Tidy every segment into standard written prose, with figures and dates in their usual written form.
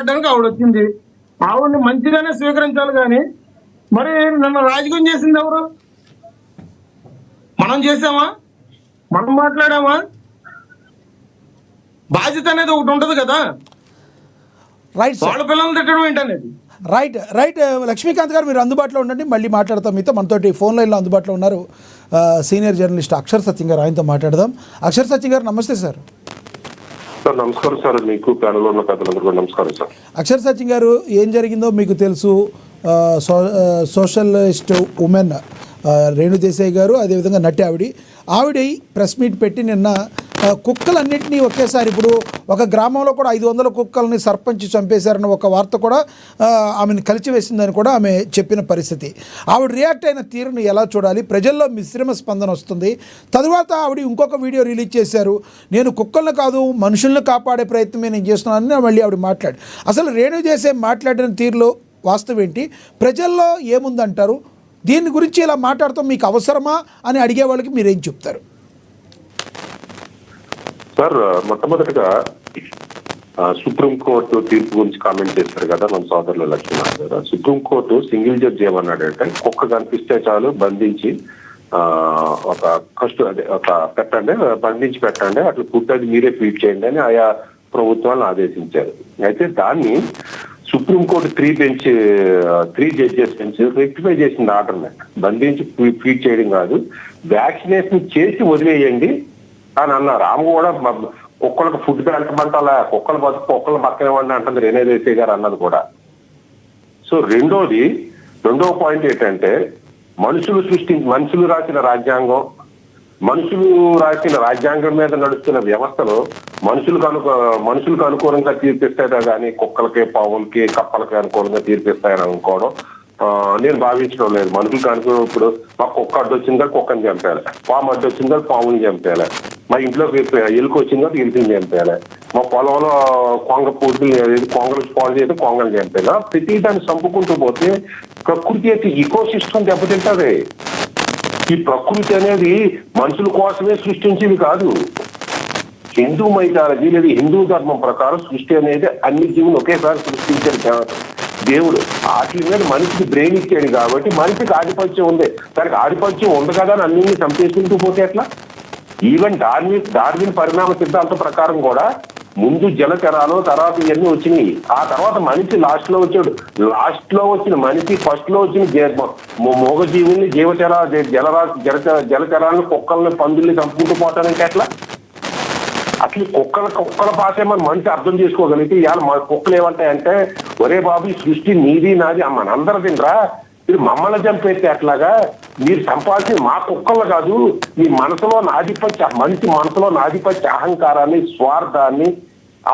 ఆవిడ వచ్చింది. ఆవిడని మంచిగానే స్వీకరించాలి కానీ మరి నన్ను రాజకీయం చేసింది ఎవరు? మనం చేసామా? మనం మాట్లాడామా? బాధ్యత అనేది ఒకటి ఉంటది కదా. రైట్ వాళ్ళ పిల్లలు తిట్టడం ఏంటనేది. రైట్ లక్ష్మీకాంత్ గారు, మీరు అందుబాటులో ఉండండి, మళ్ళీ మాట్లాడతాం మీతో. మనతోటి ఫోన్ లైన్లో అందుబాటులో ఉన్నారు సీనియర్ జర్నలిస్ట్ అక్షర్ సత్యం గారు, ఆయనతో మాట్లాడదాం. అక్షర్ సత్యం గారు నమస్తే సార్. సార్ నమస్కారం సార్, మీకు ప్యానల్లో ఉన్న పెద్దలందరూ కూడా నమస్కారం సార్. అక్షర్ సత్యం గారు, ఏం జరిగిందో మీకు తెలుసు. సోషలిస్ట్ ఉమెన్ రేణు దేశాయ్ గారు, అదేవిధంగా నటి ఆవిడ ప్రెస్ మీట్ పెట్టి నిన్న కుక్కలన్నింటినీ ఒకేసారి, ఇప్పుడు ఒక గ్రామంలో కూడా 500 కుక్కల్ని సర్పంచ్ చంపేశారన్న ఒక వార్త కూడా ఆమెను కలిచివేసిందని కూడా ఆమె చెప్పిన పరిస్థితి. ఆవిడ రియాక్ట్ అయిన తీరును ఎలా చూడాలి? ప్రజల్లో మిశ్రమ స్పందన వస్తుంది. తరువాత ఆవిడ ఇంకొక వీడియో రిలీజ్ చేశారు. నేను కుక్కలను కాదు మనుషులను కాపాడే ప్రయత్నమే నేను చేస్తున్నానని మళ్ళీ ఆవిడ మాట్లాడి, అసలు రేణు దేశాయ్ మాట్లాడిన తీరులో వాస్తవం ఏంటి? ప్రజల్లో ఏముందంటారు? దీని గురించి ఇలా మాట్లాడతాం మీకు అవసరమా అని అడిగే వాళ్ళకి మీరేం చెప్తారు? సార్, మొట్టమొదటిగా సుప్రీంకోర్టు తీర్పు గురించి కామెంట్ చేస్తారు కదా మన సోదరులు లక్ష్మీనారాయణ గారు. సుప్రీంకోర్టు సింగిల్ జడ్జి ఏమన్నాడంటే, కుక్క కనిపిస్తే చాలు బంధించి బంధించి పెట్టండి, అట్లా పుట్టది మీరే ఫీడ్ చేయండి అని ఆయా ప్రభుత్వాలను ఆదేశించారు. అయితే దాన్ని సుప్రీంకోర్టు 3 జడ్జెస్ బెంచ్ రెక్టిఫై చేసింది ఆర్డర్. బంధించి ఫీడ్ చేయడం కాదు, వ్యాక్సినేషన్ చేసి వదిలేయండి అని అన్నారు. ఆమె కూడా కుక్కలకు ఫుడ్ పెట్టమంటే అలా కుక్కలు పక్కనివ్వండి అంటుంది రేణు దేశాయ్ గారు అన్నది కూడా. సో రెండో పాయింట్ ఏంటంటే, మనుషులు రాసిన రాజ్యాంగం మీద నడుస్తున్న వ్యవస్థలో మనుషులకు అనుకూలంగా తీర్పిస్తాయా కానీ కుక్కలకి, పావులకి, కప్పలకి అనుకూలంగా తీర్పిస్తాయని అనుకోవడం నేను భావించడం లేదు. మనుషులకు అనుకూలం. ఇప్పుడు మా కుక్క అడ్డొచ్చిందా కుక్కని చంపేయాలి, పాము అడ్డొచ్చిందా పాముని చంపేయాలి, మా ఇంట్లో ఎలుక వచ్చిందా ఎలుకని చంపేయాలి, మా పొలంలో కొంగలు పాలు చేస్తే కొంగలు చంపేయాలి. ప్రతి దాన్ని చంపుకుంటూ పోతే ప్రకృతి యొక్క ఈకో సిస్టమ్ దెబ్బతింటది. ఈ ప్రకృతి అనేది మనుషుల కోసమే సృష్టించింది కాదు. హిందూ మైథాలజీ లేదా హిందూ ధర్మం ప్రకారం సృష్టి అనేది అన్ని జీవులు ఒకేసారి సృష్టించాడు దేవుడు. వాటి మీద మనిషికి బ్రెయిన్ ఇచ్చాడు కాబట్టి మనిషికి ఆధిపత్యం ఉంది. దానికి ఆధిపత్యం ఉంది కదా అని అన్ని చంపేసుకుంటూ పోతే ఎట్లా? ఈవెన్ డార్విన్ పరిణామ సిద్ధాంతం ప్రకారం కూడా ముందు జలచరాలు, తర్వాత ఇవన్నీ వచ్చినాయి. ఆ తర్వాత మనిషి లాస్ట్ లో వచ్చిన మనిషి ఫస్ట్ లో వచ్చిన మూగజీవుల్ని, జలచరాలను, కుక్కల్ని, పందుల్ని చంపుకుంటూ పోతానంటే ఎట్లా? అసలు కుక్కల భాష మనం మనిషి అర్థం చేసుకోగలిగితే ఇవాళ కుక్కలు ఏమంటాయంటే, ఒరే బాబు ఈ సృష్టి నీది నాది మనందరూ తినరా, మీరు మమ్మల్ని చంపేస్తే ఎట్లాగా? మీరు చంపాల్సింది మా కుక్కలు కాదు, మీ మనసులో మనిషి మనసులో నాధిపత్య అహంకారాన్ని, స్వార్థాన్ని,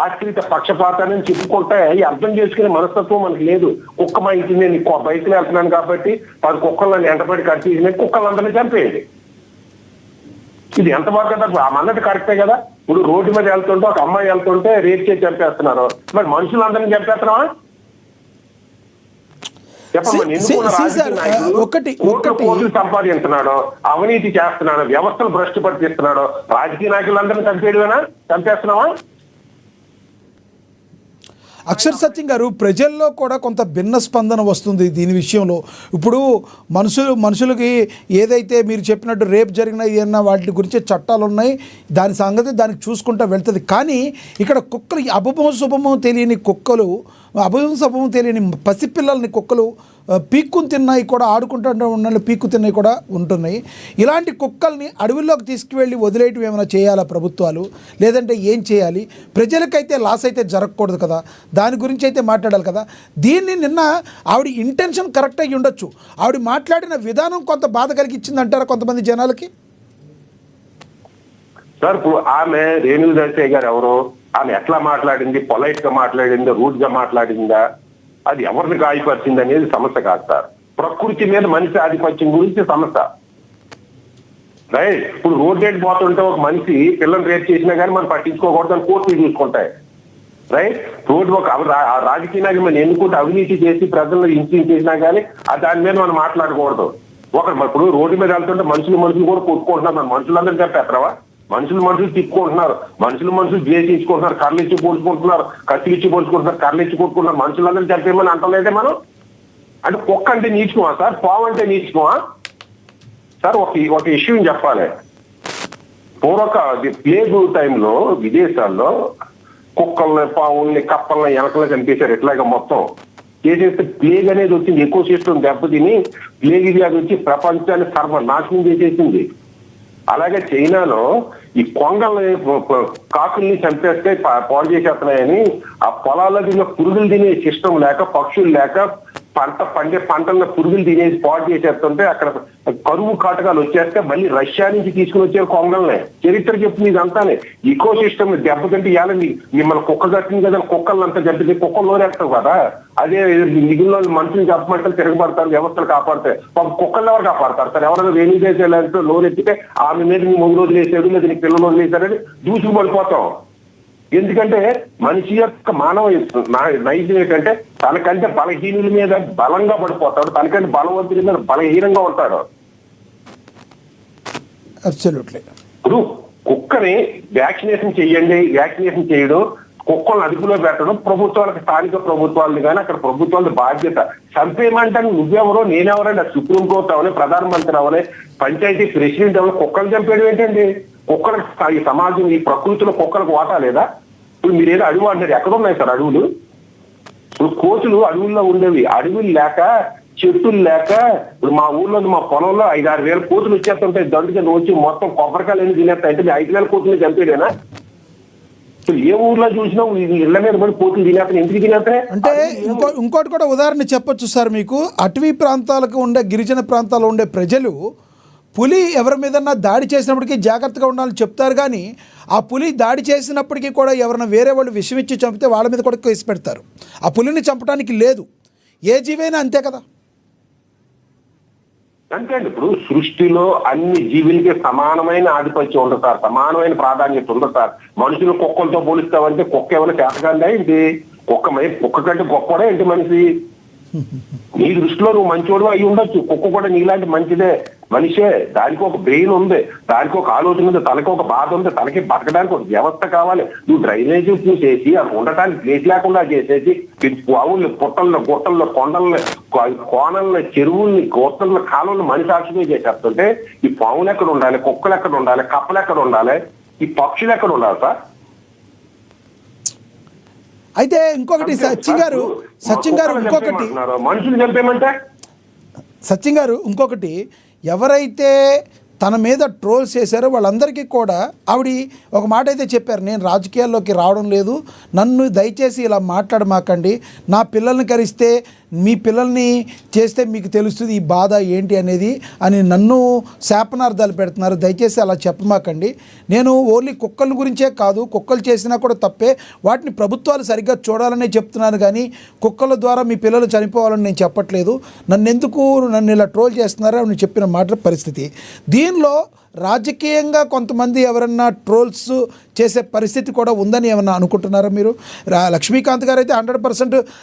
ఆశ్రిత పక్షపాతాన్ని చెప్పుకుంటే అర్థం చేసుకునే మనస్తత్వం మనకి లేదు. కుక్క మా ఇంటి నేను బయటలో వెళ్తున్నాను కాబట్టి 10 కుక్కలను ఎంటబడి కట్టేసిన కుక్కలందరినీ చంపేయండి. ఇది ఎంతవరకు కదా అన్నది కరెక్టే కదా. ఇప్పుడు రోడ్డు మీద వెళ్తుంటే ఒక అమ్మాయి వెళ్తుంటే రేప్ చేసి చంపేస్తున్నారు, మరి మనుషులందరినీ చంపేస్తున్నావా? చెప్పండి. కోట్లు సంపాదించున్నాడు, అవినీతి చేస్తున్నాడు, వ్యవస్థలు భ్రష్టు పట్టిస్తున్నాడు, రాజకీయ నాయకులందరినీ చంపేస్తున్నావా? అక్షర్ సత్యం గారు, ప్రజల్లో కూడా కొంత భిన్న స్పందన వస్తుంది దీని విషయంలో. ఇప్పుడు మనుషులకి ఏదైతే మీరు చెప్పినట్టు రేపు జరిగిన ఏమన్నా వాటి గురించి చట్టాలు ఉన్నాయి, దాని సంగతి దానికి చూసుకుంటూ వెళ్తుంది. కానీ ఇక్కడ కుక్కలు అభమం శుభమం తెలియని కుక్కలు, అభమం శుభమం తెలియని పసిపిల్లల్ని కుక్కలు పీక్కుని తిన్నాయి కూడా, ఆడుకుంటూ ఉన్న పీక్కు తిన్నాయి కూడా ఉంటున్నాయి. ఇలాంటి కుక్కల్ని అడవుల్లోకి తీసుకువెళ్ళి వదిలేయటం ఏమైనా చేయాలా ప్రభుత్వాలు? లేదంటే ఏం చేయాలి? ప్రజలకైతే లాస్ అయితే జరగకూడదు కదా, దాని గురించి అయితే మాట్లాడాలి కదా. దీన్ని నిన్న ఆవిడ ఇంటెన్షన్ కరెక్ట్ అయ్యి ఉండొచ్చు, ఆవిడ మాట్లాడిన విధానం కొంత బాధ కలిగించింది అంటారా కొంతమంది జనాలకి? సార్, ఇప్పుడు ఆమె రేణు దేశాయ్ గారు ఎవరు? ఆమె ఎట్లా మాట్లాడింది? పొలైట్ గా మాట్లాడిందా, రూట్ గా మాట్లాడిందా? అది ఎవరిని గాయపరిచింది అనేది సమస్య కాదు సార్. ప్రకృతి మీద మనిషి ఆధిపత్యం గురించి సమస్య. రైట్. ఇప్పుడు రోడ్ రేట్ పోతుంటే ఒక మనిషి పిల్లలు రేట్ చేసినా కానీ మనం పట్టించుకోకూడదని కోర్టులు చూసుకుంటాయి. రైట్. రోడ్డు ఒక రాజకీయ నాయకులు ఎన్నుకుంటే అవినీతి చేసి ప్రజలను ఇన్ఫ్లుయెన్స్ చేసినా కానీ దాని మీద మనం మాట్లాడకూడదు. ఇప్పుడు రోడ్డు మీద వెళ్తుంటే మనుషులు కూడా కొట్టుకుంటున్నారు, మన మనుషులందరూ చంపేస్తారా? మనుషులు తిప్పుకుంటున్నారు, మనుషులు ద్వేషించుకుంటున్నారు, కర్రలు ఇచ్చి పోల్చుకుంటున్నారు, కత్తులు ఇచ్చి పోల్చుకుంటున్నారు, కర్రలు ఇచ్చి కొట్టుకుంటున్నారు. మనుషులందరూ చంపేయమని అంటలేదే మనం. అంటే కుక్క అంటే నీచుకోమా సార్? పావు అంటే నీచుకోమా సార్? ఒక ఇష్యూ చెప్పాలి. ప్లేగ్ టైంలో విదేశాల్లో కుక్కల్ని, పావుల్ని, కప్పల్ని, ఎలకల్ని చంపేశారు. ఇట్లాగా మొత్తం చేసేస్తే ప్లేగ్ అనేది వచ్చింది, ఎకో సిస్టమ్ దెబ్బతిని ప్లేగ్ వ్యాధి వచ్చి ప్రపంచాన్ని సర్వనాశనం చేసేసింది. అలాగే చైనాలో ఈ కొంగల్ని, కాకుల్ని చంపేస్తే పాడు చేసేస్తున్నాయని ఆ పొలాల్లో తిన్న పురుగులు తినే సిస్టమ్ లేక, పక్షులు లేక, పండే పంటలను పురుగులు తినేసి పాడు చేసేస్తుంటే అక్కడ కరువు కాటకాలు వచ్చేస్తే మళ్ళీ రష్యా నుంచి తీసుకుని వచ్చారు కొంగల్ని. చరిత్ర చెప్తుంది ఇదంతానే. ఈకో సిస్టమ్ దెబ్బతింటే ఇవ్వాలండి. మిమ్మల్ని కుక్క కట్టింది కదా, కుక్కలను అంతా దెబ్బతి కుక్కలు లోనేస్తావు కదా. అదే మిగిలిన మనుషులు చెప్పమంటే తిరగబడతారు, వ్యవస్థలు కాపాడతాయి. కుక్కలు ఎవరు కాపాడతారు సార్? ఎవరైనా వేణి చేసేలాంటి లోన్ ఎత్తితే ఆమె మీద నీ మొగుడు వదిలేసాడు లేదా నీ పిల్లలు వదిలేశారని దూసుకు పడిపోతాం. ఎందుకంటే మనిషి యొక్క మానవ నైజం ఏంటంటే తనకంటే బలహీనుల మీద బలంగా పడిపోతాడు, తనకంటే బలవంతుల మీద బలహీనంగా ఉంటాడు. అబ్సల్యూట్లీ. ఇప్పుడు కుక్కని వ్యాక్సినేషన్ చెయ్యండి, వ్యాక్సినేషన్ చేయడం, కుక్కలను అదుపులో పెట్టడం ప్రభుత్వాలకు, స్థానిక ప్రభుత్వాలని కానీ అక్కడ ప్రభుత్వాల బాధ్యత. చంపేయమంటే నువ్వెవరో నేనెవరండి? అది సుప్రీంకోర్టు అవని, ప్రధానమంత్రి అవని, పంచాయతీ ప్రెసిడెంట్ అవని కుక్కలు చంపేయడం ఏంటండి? కుక్కలకు ఈ సమాజం, ఈ ప్రకృతిలో కుక్కలకు వాటా లేదా? ఇప్పుడు మీరేదో అడవి అంటారు, ఎక్కడ ఉన్నాయి సార్ అడవులు? ఇప్పుడు కోతులు అడవుల్లో ఉండేవి, అడవులు లేక, చెట్టులు లేక, ఇప్పుడు మా ఊర్లో, మా పొలంలో 5-6 వేల కోతులు వచ్చేస్తుంటాయి. దండు కింద వచ్చి మొత్తం కొబ్బరికాయలు ఎన్ని తినేస్తాయి. అంటే 5,000 కోతులు చంపేదేనా? ఏ ఊర్లో చూసినా ఇళ్ల మీద పడి కోతులు తినేస్తాయి. ఎందుకు తినేస్తాయి అంటే ఇంకోటి కూడా ఉదాహరణ చెప్పొచ్చు సార్ మీకు. అటవీ ప్రాంతాలకు ఉండే, గిరిజన ప్రాంతాల్లో ఉండే ప్రజలు పులి ఎవరి మీదన్నా దాడి చేసినప్పటికీ జాగ్రత్తగా ఉండాలని చెప్తారు, కానీ ఆ పులి దాడి చేసినప్పటికీ కూడా ఎవరైనా వేరే వాళ్ళు విషం ఇచ్చి చంపితే వాళ్ళ మీద కూడా కేసు పెడతారు. ఆ పులిని చంపడానికి లేదు. ఏ జీవైనా అంతే కదా. అంతే అండి. ఇప్పుడు సృష్టిలో అన్ని జీవులకి సమానమైన ఆధిపత్యం ఉండదు సార్, సమానమైన ప్రాధాన్యత ఉండదు సార్. మనుషులు కుక్కలతో పోలిస్తామంటే కుక్క ఏమైనా చేతకందా ఏంటి? కుక్క కంటే గొప్పడే ఏంటి మనిషి? నీ దృష్టిలో నువ్వు మంచోడు అయి ఉండొచ్చు, కుక్క కూడా నీలాంటి మంచిదే, మనిషే. దానికి ఒక బ్రెయిన్ ఉంది, దానికి ఒక ఆలోచన ఉంది, తనకి ఒక బాధ ఉంది, తనకి బతకడానికి ఒక వ్యవస్థ కావాలి. నువ్వు డ్రైనేజ్ చేసి అది ఉండటానికి ప్లేస్ లేకుండా చేసేసి ఆవుల్ని, పుట్టల్లో, గుట్టల్లో, కొండల్ని, కోనల్ని, చెరువుల్ని, గోత్తల్ని, కాలువల్ని మనిషి సాక్షిగా చేసేస్తుంటే ఈ పావులు ఎక్కడ ఉండాలి? కుక్కలు ఎక్కడ ఉండాలి? కప్పలు ఎక్కడ ఉండాలి? ఈ పక్షులు ఎక్కడ ఉండాలి సార్? అయితే ఇంకొకటి సచిన్ గారు ఇంకొకటి మనుషులు చంపేయమంటే సచిన్ గారు ఇంకొకటి, ఎవరైతే తన మీద ట్రోల్స్ చేశారో వాళ్ళందరికీ కూడా ఆవిడ ఒక మాట అయితే చెప్పారు, నేను రాజకీయాల్లోకి రావడం లేదు, నన్ను దయచేసి ఇలా మాట్లాడమాకండి, నా పిల్లల్ని కరిస్తే మీ పిల్లల్ని చేస్తే మీకు తెలుస్తుంది ఈ బాధ ఏంటి అనేది అని నన్ను శాపనార్థాలు పెడుతున్నారు, దయచేసి అలా చెప్పమాకండి. నేను ఓన్లీ కుక్కల గురించే కాదు, కుక్కలు చేసినా కూడా తప్పే, వాటిని ప్రభుత్వాలు సరిగ్గా చూడాలనే చెప్తున్నాను, కానీ కుక్కల ద్వారా మీ పిల్లలు చనిపోవాలని నేను చెప్పట్లేదు, నన్ను ఇలా ట్రోల్ చేస్తున్నారో అని చెప్పిన మాట పరిస్థితి. దీనిలో రాజకీయంగా కొంతమంది ఎవరన్నా ట్రోల్స్ చేసే పరిస్థితి కూడా ఉందని ఏమన్నా అనుకుంటున్నారా మీరు? లక్ష్మీకాంత్ గారు అయితే 100%